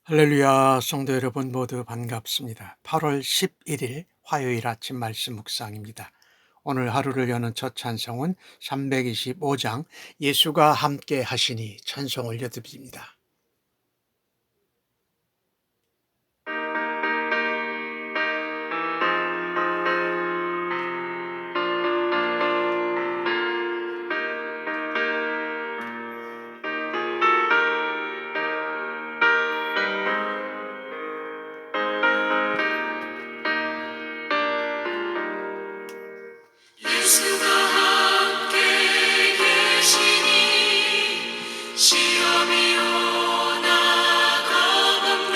할렐루야, 성도 여러분 모두 반갑습니다. 8월 11일 화요일 아침 말씀 묵상입니다. 오늘 하루를 여는 첫 찬송은 325장 예수가 함께 하시니 찬송 올려드립니다. 예수가 함께 계시니 시험이 오나 겁없네.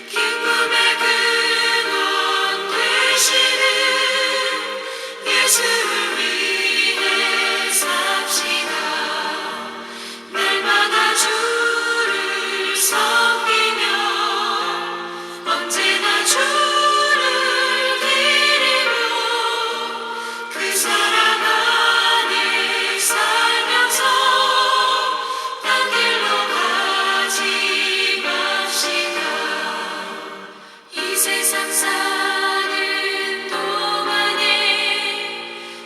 기쁨의 근원 되시는 예수를 위해 삽시다. 날마다 주를 섬기며 언제나 주를 기리며 그 사랑 안에 살면서 딴 길로 가지 맙시다. 이 세상 사는 동안에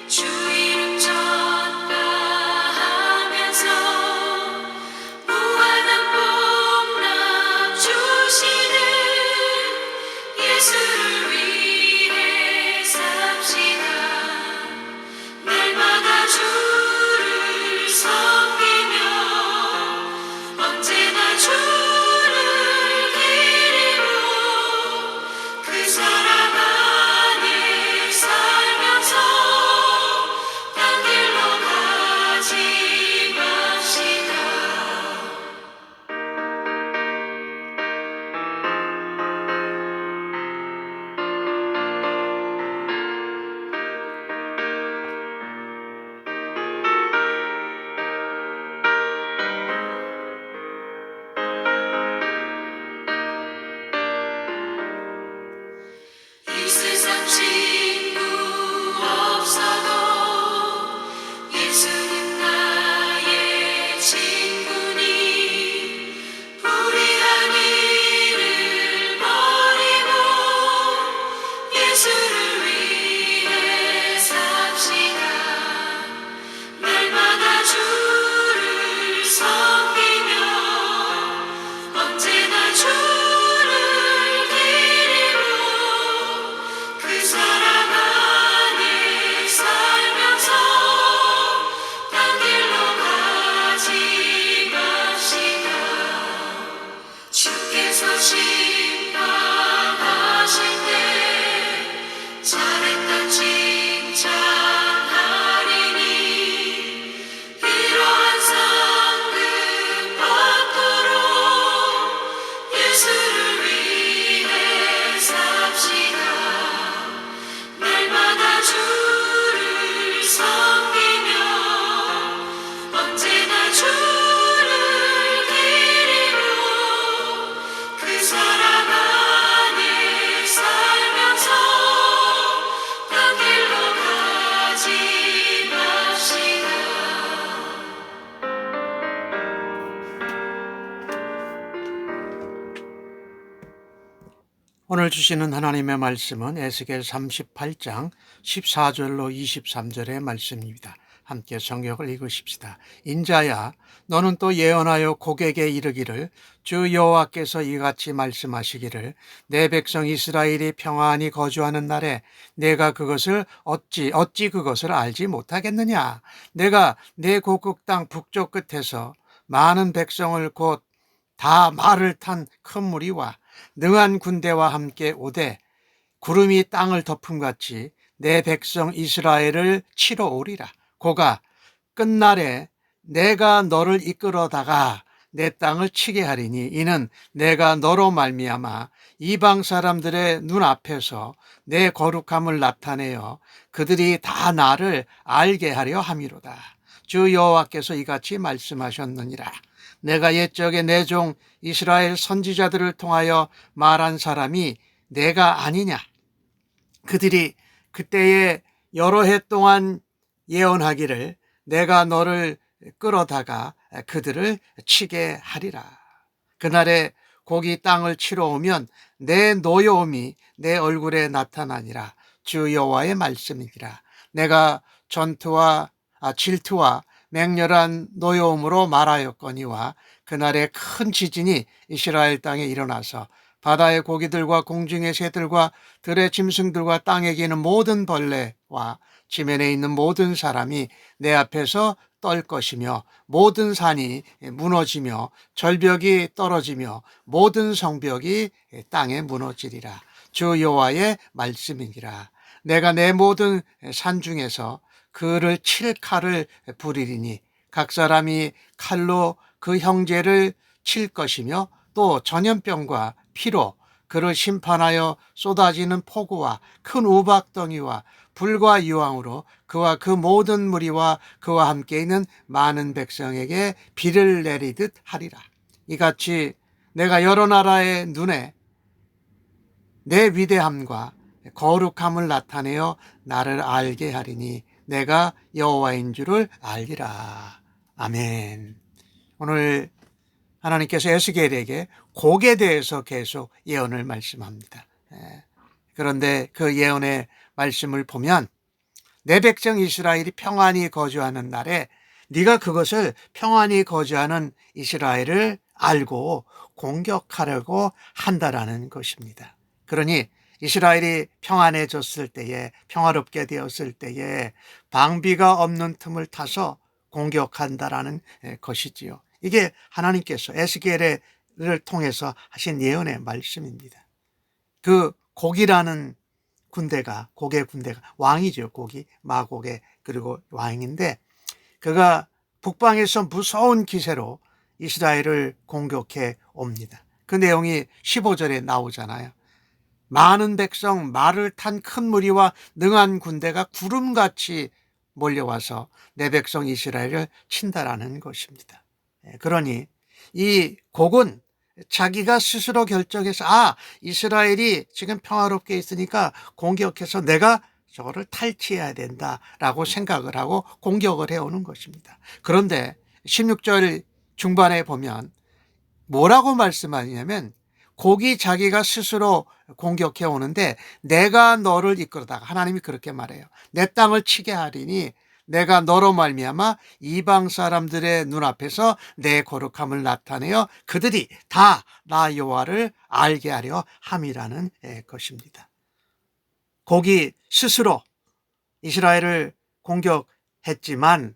주 이름 전파하면서 무한한 복락 주시는 예수를 위해 삽시다. 날마다 주를 섬기며 언제나 주를 기리며 그 사랑 안에 살면서 딴 길로 가지 맙시다. 이 세상 친구 없어도 예수님 나의 친구니 불의한 일을 버리고 예수를 위해 삽시다. 날마다 주를 섬기며 언제나 주를 기리며 그 사랑 안에 살면서 딴 길로 가지 맙시다. 주께서 심판하실 때 잘했다 칭찬하리니 이러한 상급 받도록 예수를 위해 삽시다. 날마다 주를 섬기며 언제나 주를 기리며 그 사랑 안에 살면서 딴 길로 가지 맙시다. 오늘 주시는 하나님의 말씀은 에스겔 38장 14절로 23절의 말씀입니다. 함께 성경을 읽으십시다. 인자야, 너는 또 예언하여 고객에 이르기를 주 여호와께서 이같이 말씀하시기를 내 백성 이스라엘이 평안히 거주하는 날에 내가 그것을 어찌 그것을 알지 못하겠느냐. 내가 내 고국 땅 북쪽 끝에서 많은 백성을 곧 다 말을 탄 큰 무리와 능한 군대와 함께 오되 구름이 땅을 덮음같이 내 백성 이스라엘을 치러 오리라. 고가 끝날에 내가 너를 이끌어다가 내 땅을 치게 하리니 이는 내가 너로 말미암아 이방 사람들의 눈앞에서 내 거룩함을 나타내어 그들이 다 나를 알게 하려 함이로다. 주 여호와께서 이같이 말씀하셨느니라. 내가 옛적에 내 종 이스라엘 선지자들을 통하여 말한 사람이 내가 아니냐. 그들이 그때에 여러 해 동안 예언하기를 내가 너를 끌어다가 그들을 치게 하리라. 그날에 곡이 땅을 치러 오면 내 노여움이 내 얼굴에 나타나니라. 주 여호와의 말씀이니라. 내가 질투와 맹렬한 노여움으로 말하였거니와 그날에 큰 지진이 이스라엘 땅에 일어나서 바다의 고기들과 공중의 새들과 들의 짐승들과 땅에 기는 모든 벌레와 지면에 있는 모든 사람이 내 앞에서 떨 것이며 모든 산이 무너지며 절벽이 떨어지며 모든 성벽이 땅에 무너지리라. 주 여호와의 말씀이니라. 내가 내 모든 산 중에서 그를 칠 칼을 부리리니 각 사람이 칼로 그 형제를 칠 것이며 또 전염병과 피로 그를 심판하여 쏟아지는 폭우와 큰 우박덩이와 불과 유황으로 그와 그 모든 무리와 그와 함께 있는 많은 백성에게 비를 내리듯 하리라. 이같이 내가 여러 나라의 눈에 내 위대함과 거룩함을 나타내어 나를 알게 하리니 내가 여호와인 줄을 알리라. 아멘. 오늘 하나님께서 에스겔에게 곡에 대해서 계속 예언을 말씀합니다. 그런데 그 예언의 말씀을 보면 내 백성 이스라엘이 평안히 거주하는 날에 네가 그것을 평안히 거주하는 이스라엘을 알고 공격하려고 한다라는 것입니다. 그러니 이스라엘이 평안해졌을 때에, 평화롭게 되었을 때에 방비가 없는 틈을 타서 공격한다라는 것이지요. 이게 하나님께서 에스겔을 통해서 하신 예언의 말씀입니다. 그 곡이라는 군대가, 곡의 군대가 왕이죠. 곡이 마곡의 그리고 왕인데 그가 북방에서 무서운 기세로 이스라엘을 공격해 옵니다. 그 내용이 15절에 나오잖아요. 많은 백성, 말을 탄 큰 무리와 능한 군대가 구름같이 몰려와서 내 백성 이스라엘을 친다라는 것입니다. 그러니 이 곡은 자기가 스스로 결정해서 이스라엘이 지금 평화롭게 있으니까 공격해서 내가 저거를 탈취해야 된다라고 생각을 하고 공격을 해오는 것입니다. 그런데 16절 중반에 보면 뭐라고 말씀하냐면 곡이 자기가 스스로 공격해 오는데 내가 너를 이끌어다가 하나님이 그렇게 말해요. 내 땅을 치게 하리니 내가 너로 말미암아 이방 사람들의 눈앞에서 내 거룩함을 나타내어 그들이 다 나 여호와를 알게 하려 함이라는 것입니다. 곡이 스스로 이스라엘을 공격했지만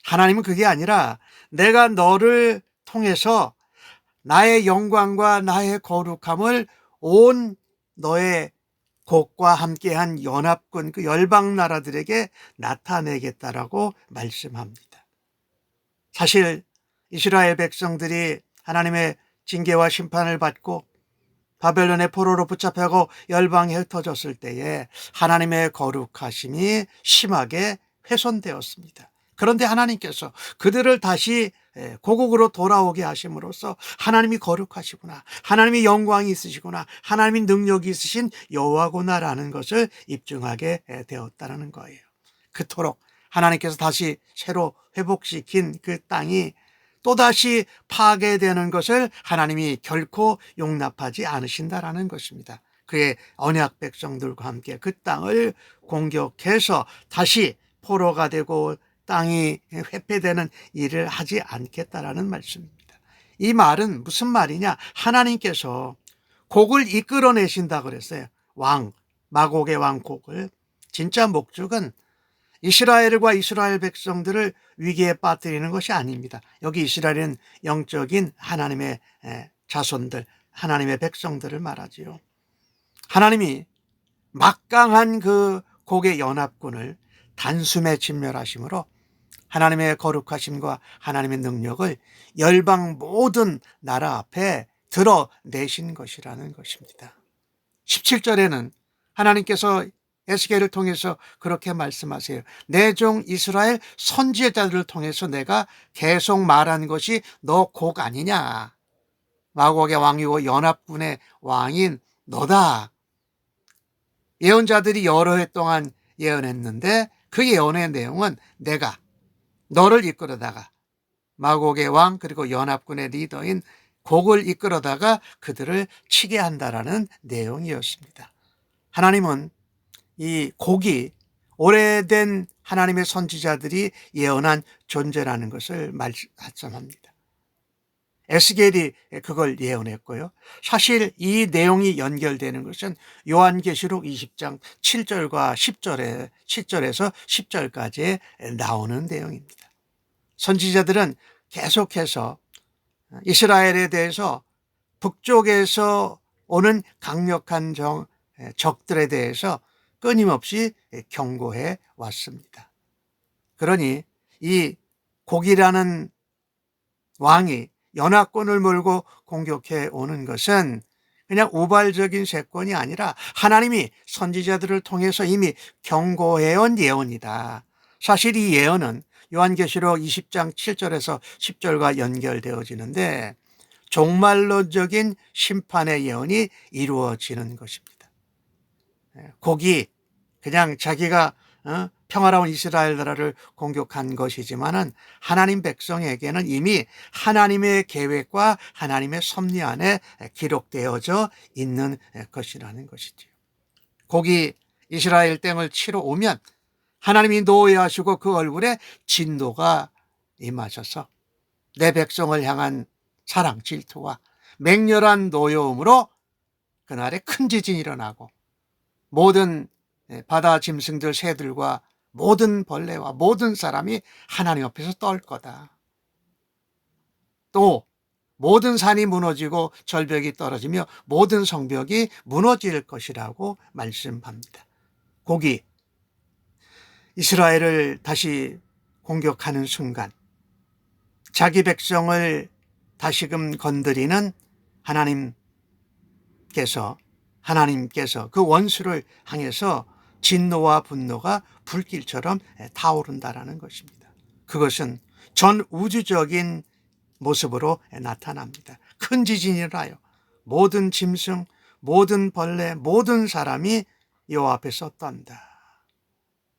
하나님은 그게 아니라 내가 너를 통해서 나의 영광과 나의 거룩함을 온 너의 곡과 함께한 연합군 그 열방 나라들에게 나타내겠다라고 말씀합니다. 사실 이스라엘 백성들이 하나님의 징계와 심판을 받고 바벨론의 포로로 붙잡혀고 열방에 흩어졌을 때에 하나님의 거룩하심이 심하게 훼손되었습니다. 그런데 하나님께서 그들을 다시 고국으로 돌아오게 하심으로써 하나님이 거룩하시구나, 하나님이 영광이 있으시구나, 하나님이 능력이 있으신 여호와구나라는 것을 입증하게 되었다는 거예요. 그토록 하나님께서 다시 새로 회복시킨 그 땅이 또다시 파괴되는 것을 하나님이 결코 용납하지 않으신다라는 것입니다. 그의 언약 백성들과 함께 그 땅을 공격해서 다시 포로가 되고 땅이 회폐되는 일을 하지 않겠다라는 말씀입니다. 이 말은 무슨 말이냐? 하나님께서 곡을 이끌어내신다 그랬어요. 마곡의 왕 곡을. 진짜 목적은 이스라엘과 이스라엘 백성들을 위기에 빠뜨리는 것이 아닙니다. 여기 이스라엘은 영적인 하나님의 자손들, 하나님의 백성들을 말하지요. 하나님이 막강한 그 곡의 연합군을 단숨에 진멸하심으로 하나님의 거룩하심과 하나님의 능력을 열방 모든 나라 앞에 드러내신 것이라는 것입니다. 17절에는 하나님께서 에스겔을 통해서 그렇게 말씀하세요. 내 종 이스라엘 선지자들을 통해서 내가 계속 말한 것이 너 곡 아니냐. 마곡의 왕이고 연합군의 왕인 너다. 예언자들이 여러 해 동안 예언했는데 그 예언의 내용은 내가 너를 이끌어다가 마곡의 왕 그리고 연합군의 리더인 곡을 이끌어다가 그들을 치게 한다라는 내용이었습니다. 하나님은 이 곡이 오래된 하나님의 선지자들이 예언한 존재라는 것을 말씀합니다. 에스겔이 그걸 예언했고요. 사실 이 내용이 연결되는 것은 요한계시록 20장 7절과 10절에 7절에서 10절까지에 나오는 내용입니다. 선지자들은 계속해서 이스라엘에 대해서 북쪽에서 오는 강력한 적들에 대해서 끊임없이 경고해 왔습니다. 그러니 이 곡이라는 왕이 연합군을 몰고 공격해 오는 것은 그냥 우발적인 세권이 아니라 하나님이 선지자들을 통해서 이미 경고해 온 예언이다. 사실 이 예언은 요한계시록 20장 7절에서 10절과 연결되어지는데 종말론적인 심판의 예언이 이루어지는 것입니다. 곡이 그냥 자기가 평화로운 이스라엘 나라를 공격한 것이지만은 하나님 백성에게는 이미 하나님의 계획과 하나님의 섭리 안에 기록되어져 있는 것이라는 것이죠. 곡이 이스라엘 땅을 치러 오면 하나님이 노여하시고 그 얼굴에 진노가 임하셔서 내 백성을 향한 사랑 질투와 맹렬한 노여움으로 그날에 큰 지진이 일어나고 모든 바다 짐승들 새들과 모든 벌레와 모든 사람이 하나님 앞에서 떨 거다. 또 모든 산이 무너지고 절벽이 떨어지며 모든 성벽이 무너질 것이라고 말씀합니다. 곡이 이스라엘을 다시 공격하는 순간 자기 백성을 다시금 건드리는 하나님께서 그 원수를 향해서 진노와 분노가 불길처럼 타오른다라는 것입니다. 그것은 전 우주적인 모습으로 나타납니다. 큰 지진이 일어나요. 모든 짐승, 모든 벌레, 모든 사람이 여호와 앞에서 떤다.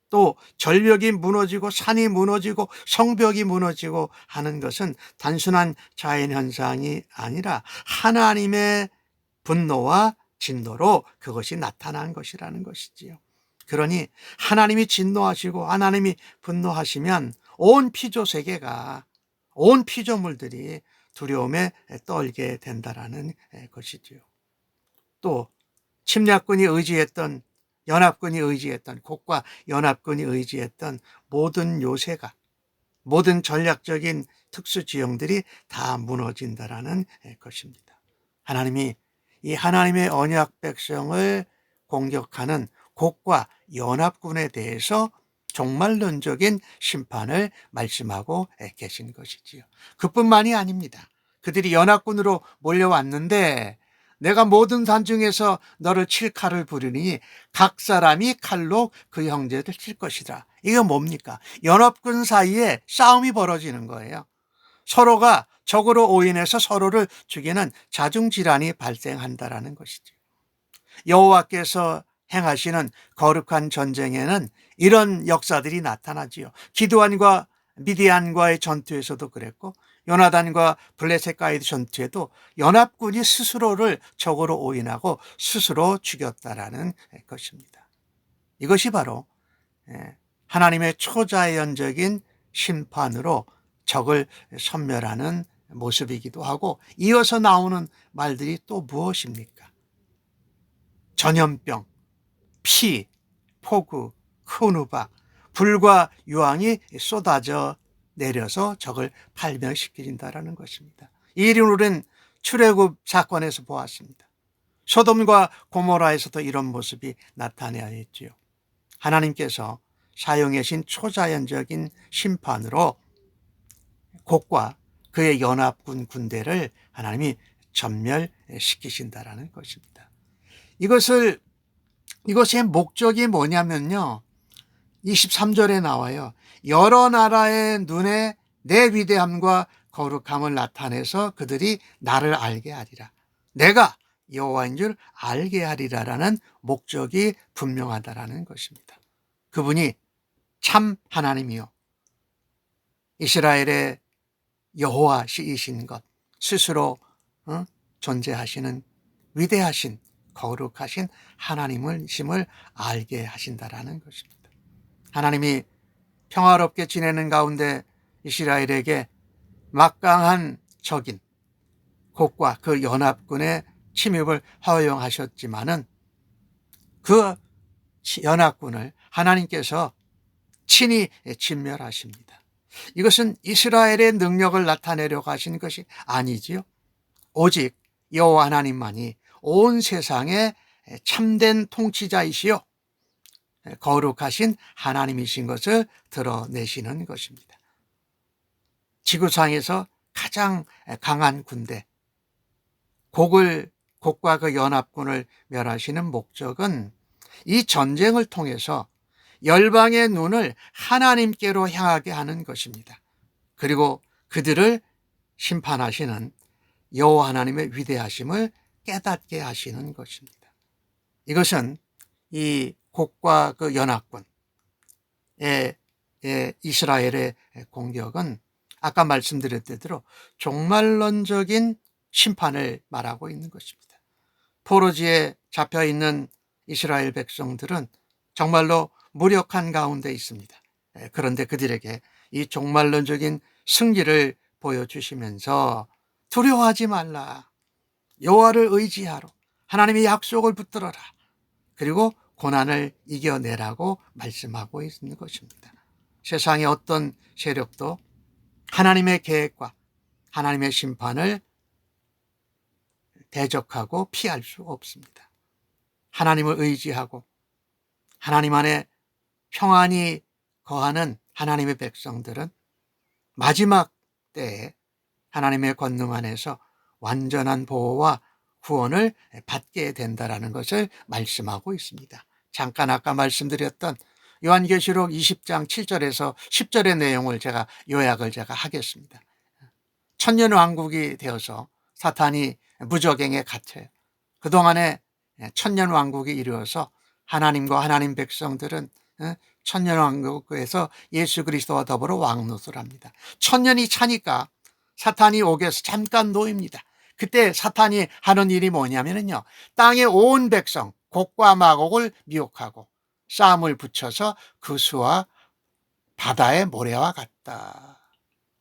또 절벽이 무너지고 산이 무너지고 성벽이 무너지고 하는 것은 단순한 자연현상이 아니라 하나님의 분노와 진노로 그것이 나타난 것이라는 것이지요. 그러니 하나님이 진노하시고 하나님이 분노하시면 온 피조 세계가 온 피조물들이 두려움에 떨게 된다라는 것이지요. 또 침략군이 의지했던 연합군이 의지했던 곡과 연합군이 의지했던 모든 요새가 모든 전략적인 특수지형들이 다 무너진다라는 것입니다. 하나님이 이 하나님의 언약 백성을 공격하는 곡과 연합군에 대해서 종말론적인 심판을 말씀하고 계신 것이지요. 그뿐만이 아닙니다. 그들이 연합군으로 몰려왔는데 내가 모든 산 중에서 너를 칠 칼을 부리니 각 사람이 칼로 그 형제를 칠 것이다. 이게 뭡니까? 연합군 사이에 싸움이 벌어지는 거예요. 서로가 적으로 오인해서 서로를 죽이는 자중질환이 발생한다라는 것이죠. 여호와께서 행하시는 거룩한 전쟁에는 이런 역사들이 나타나지요. 기드온과 미디안과의 전투에서도 그랬고 요나단과 블레셋과의 전투에도 연합군이 스스로를 적으로 오인하고 스스로 죽였다라는 것입니다. 이것이 바로 하나님의 초자연적인 심판으로 적을 섬멸하는 모습이기도 하고 이어서 나오는 말들이 또 무엇입니까? 전염병, 피, 폭우, 큰 우박, 불과 유황이 쏟아져 내려서 적을 팔멸시킨다라는 것입니다. 이 일은 우리는 출애굽 사건에서 보았습니다. 소돔과 고모라에서도 이런 모습이 나타나야 했지요. 하나님께서 사용하신 초자연적인 심판으로 곡과 그의 연합군 군대를 하나님이 전멸시키신다라는 것입니다. 이것의 목적이 뭐냐면요. 23절에 나와요. 여러 나라의 눈에 내 위대함과 거룩함을 나타내서 그들이 나를 알게 하리라. 내가 여호와인 줄 알게 하리라라는 목적이 분명하다라는 것입니다. 그분이 참 하나님이요 이스라엘의 여호와이신 것 스스로 존재하시는 위대하신 거룩하신 하나님을 심을 알게 하신다라는 것입니다. 하나님이 평화롭게 지내는 가운데 이스라엘에게 막강한 적인 곡과 그 연합군의 침입을 허용하셨지만은 그 연합군을 하나님께서 친히 진멸하십니다. 이것은 이스라엘의 능력을 나타내려고 하신 것이 아니지요. 오직 여호와 하나님만이 온 세상의 참된 통치자이시요 거룩하신 하나님이신 것을 드러내시는 것입니다. 지구상에서 가장 강한 군대 곡과 그 연합군을 멸하시는 목적은 이 전쟁을 통해서 열방의 눈을 하나님께로 향하게 하는 것입니다. 그리고 그들을 심판하시는 여호와 하나님의 위대하심을 깨닫게 하시는 것입니다. 이것은 이 곡과 그 연합군의 이스라엘의 공격은 아까 말씀드렸던 대로 종말론적인 심판을 말하고 있는 것입니다. 포로지에 잡혀 있는 이스라엘 백성들은 정말로 무력한 가운데 있습니다. 그런데 그들에게 이 종말론적인 승리를 보여주시면서 두려워하지 말라. 여호와를 의지하라. 하나님의 약속을 붙들어라. 그리고 고난을 이겨내라고 말씀하고 있는 것입니다. 세상의 어떤 세력도 하나님의 계획과 하나님의 심판을 대적하고 피할 수 없습니다. 하나님을 의지하고 하나님 안에 평안이 거하는 하나님의 백성들은 마지막 때에 하나님의 권능 안에서 완전한 보호와 구원을 받게 된다라는 것을 말씀하고 있습니다. 잠깐 아까 말씀드렸던 요한계시록 20장 7절에서 10절의 내용을 요약을 하겠습니다. 천년왕국이 되어서 사탄이 무적행에 갇혀요. 그동안에 천년왕국이 이루어서 하나님과 하나님 백성들은 천년왕국에서 예수 그리스도와 더불어 왕노릇을 합니다. 천년이 차니까 사탄이 옥에서 잠깐 놓입니다. 그때 사탄이 하는 일이 뭐냐면요, 땅의 온 백성 곡과 마곡을 미혹하고 싸움을 붙여서 그 수와 바다의 모래와 같다.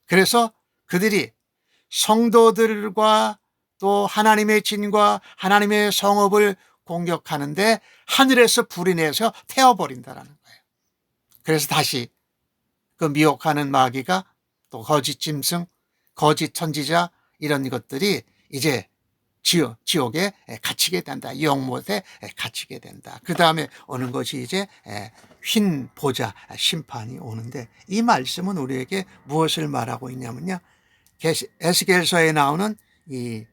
그래서 그들이 성도들과 또 하나님의 진과 하나님의 성읍을 공격하는데 하늘에서 불이 내서 태워버린다는 거예요. 그래서 다시 그 미혹하는 마귀가 또 거짓 짐승, 거짓 선지자 이런 것들이 이제 지옥에 갇히게 된다. 영못에 갇히게 된다. 그 다음에 오는 것이 이제 흰 보좌 심판이 오는데, 이 말씀은 우리에게 무엇을 말하고 있냐면요, 에스겔서에 나오는 이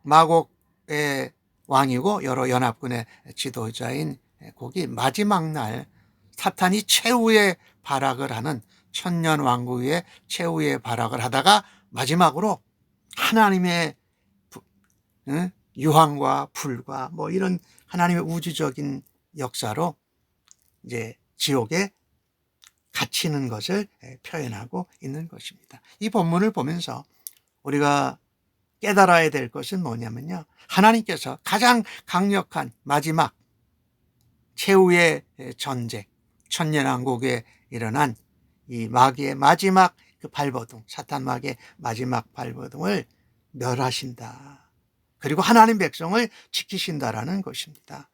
마곡의 왕이고 여러 연합군의 지도자인 곡이 마지막 날 사탄이 최후의 발악을 하는 천년왕국의 최후의 발악을 하다가 마지막으로 하나님의 유황과 불과 이런 하나님의 우주적인 역사로 이제 지옥에 갇히는 것을 표현하고 있는 것입니다. 이 본문을 보면서 우리가 깨달아야 될 것은 뭐냐면요, 하나님께서 가장 강력한 마지막 최후의 전쟁, 천년왕국에 일어난 이 마귀의 마지막 그 발버둥, 사탄 마귀의 마지막 발버둥을 멸하신다. 그리고 하나님 백성을 지키신다라는 것입니다.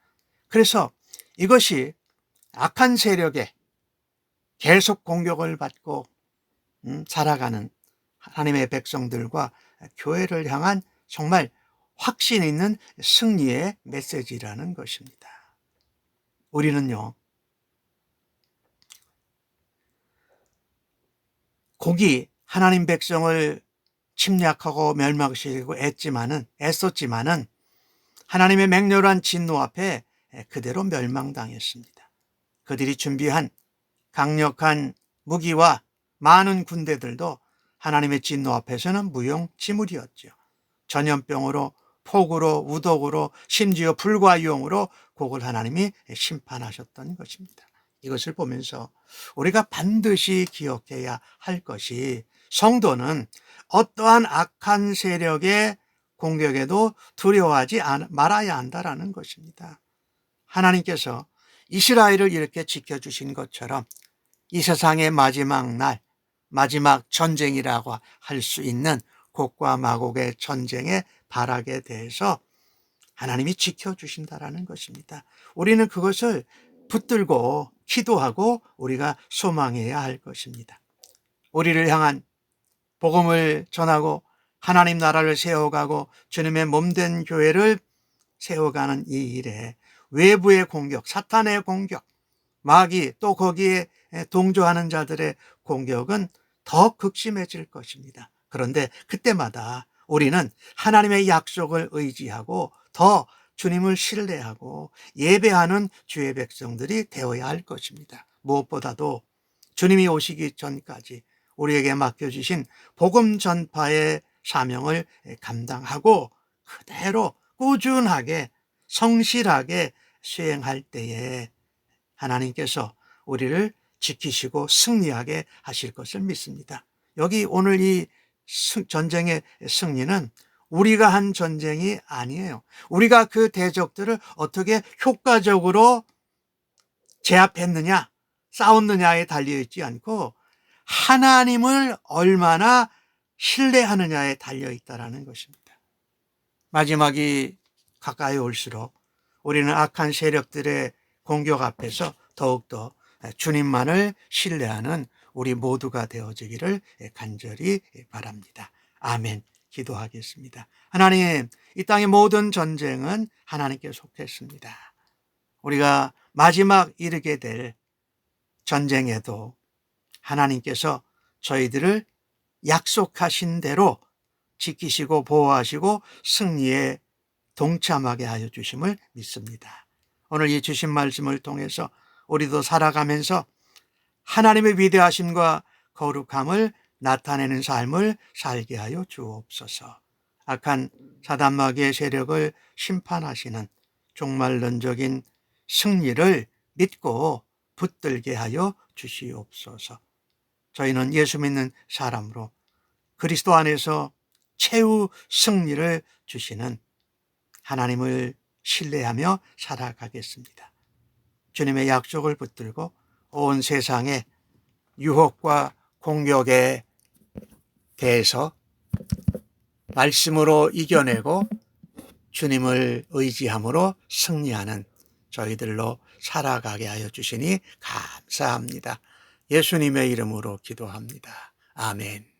그래서 이것이 악한 세력에 계속 공격을 받고 살아가는 하나님의 백성들과 교회를 향한 정말 확신 있는 승리의 메시지라는 것입니다. 우리는요, 곡이 하나님 백성을 침략하고 멸망시키고 애썼지만은 하나님의 맹렬한 진노 앞에 그대로 멸망당했습니다. 그들이 준비한 강력한 무기와 많은 군대들도 하나님의 진노 앞에서는 무용지물이었죠. 전염병으로, 폭우로, 우독으로, 심지어 불과 유황으로 곡을 하나님이 심판하셨던 것입니다. 이것을 보면서 우리가 반드시 기억해야 할 것이, 성도는 어떠한 악한 세력의 공격에도 두려워하지 말아야 한다라는 것입니다. 하나님께서 이스라엘을 이렇게 지켜주신 것처럼 이 세상의 마지막 날, 마지막 전쟁이라고 할 수 있는 곡과 마곡의 전쟁의 발악에 대해서 하나님이 지켜주신다라는 것입니다. 우리는 그것을 붙들고 기도하고 우리가 소망해야 할 것입니다. 우리를 향한 복음을 전하고 하나님 나라를 세워가고 주님의 몸된 교회를 세워가는 이 일에 외부의 공격, 사탄의 공격, 마귀 또 거기에 동조하는 자들의 공격은 더 극심해질 것입니다. 그런데 그때마다 우리는 하나님의 약속을 의지하고 더 주님을 신뢰하고 예배하는 주의 백성들이 되어야 할 것입니다. 무엇보다도 주님이 오시기 전까지 우리에게 맡겨주신 복음 전파의 사명을 감당하고 그대로 꾸준하게 성실하게 수행할 때에 하나님께서 우리를 지키시고 승리하게 하실 것을 믿습니다. 여기 오늘 이 전쟁의 승리는 우리가 한 전쟁이 아니에요. 우리가 그 대적들을 어떻게 효과적으로 제압했느냐, 싸웠느냐에 달려있지 않고 하나님을 얼마나 신뢰하느냐에 달려있다라는 것입니다. 마지막이 가까이 올수록 우리는 악한 세력들의 공격 앞에서 더욱더 주님만을 신뢰하는 우리 모두가 되어지기를 간절히 바랍니다. 아멘. 기도하겠습니다. 하나님, 이 땅의 모든 전쟁은 하나님께 속했습니다. 우리가 마지막 이르게 될 전쟁에도 하나님께서 저희들을 약속하신 대로 지키시고 보호하시고 승리에 동참하게 하여 주심을 믿습니다. 오늘 이 주신 말씀을 통해서 우리도 살아가면서 하나님의 위대하심과 거룩함을 나타내는 삶을 살게 하여 주옵소서. 악한 사단마귀의 세력을 심판하시는 종말론적인 승리를 믿고 붙들게 하여 주시옵소서. 저희는 예수 믿는 사람으로 그리스도 안에서 최후 승리를 주시는 하나님을 신뢰하며 살아가겠습니다. 주님의 약속을 붙들고 온 세상의 유혹과 공격에 대해서 말씀으로 이겨내고 주님을 의지함으로 승리하는 저희들로 살아가게 하여 주시니 감사합니다. 예수님의 이름으로 기도합니다. 아멘.